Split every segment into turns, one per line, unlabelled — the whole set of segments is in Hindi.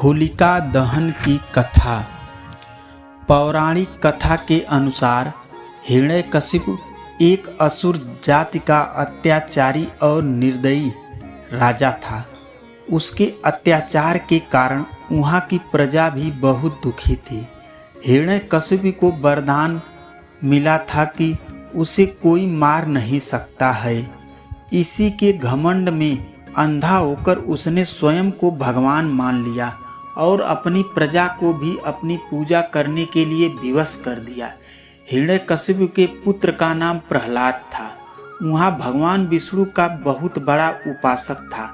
होलिका दहन की कथा। पौराणिक कथा के अनुसार हिरण्यकशिपु एक असुर जाति का अत्याचारी और निर्दयी राजा था। उसके अत्याचार के कारण वहाँ की प्रजा भी बहुत दुखी थी। हिरण्यकशिपु को वरदान मिला था कि उसे कोई मार नहीं सकता है। इसी के घमंड में अंधा होकर उसने स्वयं को भगवान मान लिया और अपनी प्रजा को भी अपनी पूजा करने के लिए विवश कर दिया। हिरण्यकशिपु के पुत्र का नाम प्रहलाद था। वहाँ भगवान विष्णु का बहुत बड़ा उपासक था।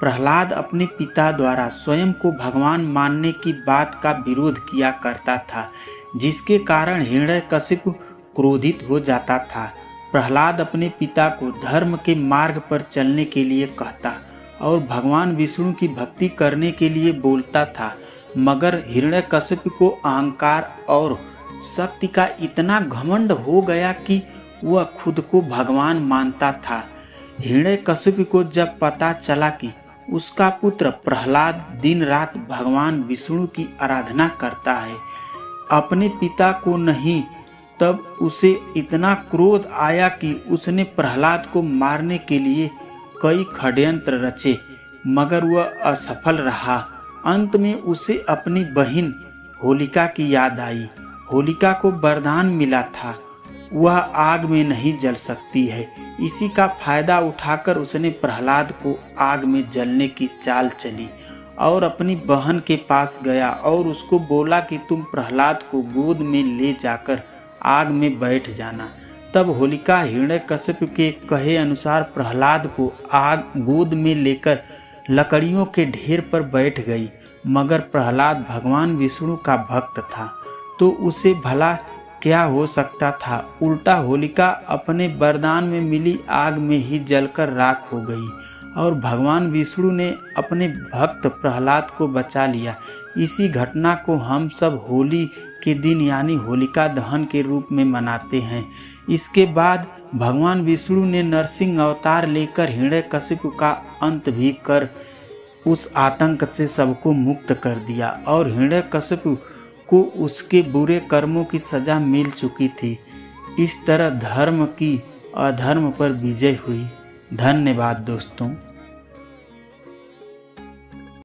प्रहलाद अपने पिता द्वारा स्वयं को भगवान मानने की बात का विरोध किया करता था, जिसके कारण हिरण्यकशिपु क्रोधित हो जाता था। प्रहलाद अपने पिता को धर्म के मार्ग पर चलने के लिए कहता और भगवान विष्णु की भक्ति करने के लिए बोलता था, मगर हिरण्यकशिपु को अहंकार और शक्ति का इतना घमंड हो गया कि वह खुद को भगवान मानता था। हिरण्यकशिपु को जब पता चला कि उसका पुत्र प्रहलाद दिन रात भगवान विष्णु की आराधना करता है, अपने पिता को नहीं, तब उसे इतना क्रोध आया कि उसने प्रहलाद को मारने के लिए कई षड्यंत्र रचे, मगर वह असफल रहा। अंत में उसे अपनी बहन होलिका की याद आई। होलिका को वरदान मिला था, वह आग में नहीं जल सकती है। इसी का फायदा उठाकर उसने प्रहलाद को आग में जलने की चाल चली और अपनी बहन के पास गया और उसको बोला कि तुम प्रहलाद को गोद में ले जाकर आग में बैठ जाना। तब होलिका हिरण्यकशिपु के कहे अनुसार प्रहलाद को आग गोद में लेकर लकड़ियों के ढेर पर बैठ गई, मगर प्रहलाद भगवान विष्णु का भक्त था, तो उसे भला क्या हो सकता था। उल्टा होलिका अपने वरदान में मिली आग में ही जलकर राख हो गई और भगवान विष्णु ने अपने भक्त प्रहलाद को बचा लिया। इसी घटना को हम सब होली के दिन यानी होलिका दहन के रूप में मनाते हैं। इसके बाद भगवान विष्णु ने नरसिंह अवतार लेकर हिरण्यकशिपु का अंत भी कर उस आतंक से सबको मुक्त कर दिया और हिरण्यकशिपु को उसके बुरे कर्मों की सजा मिल चुकी थी। इस तरह धर्म की अधर्म पर विजय हुई। धन्यवाद दोस्तों।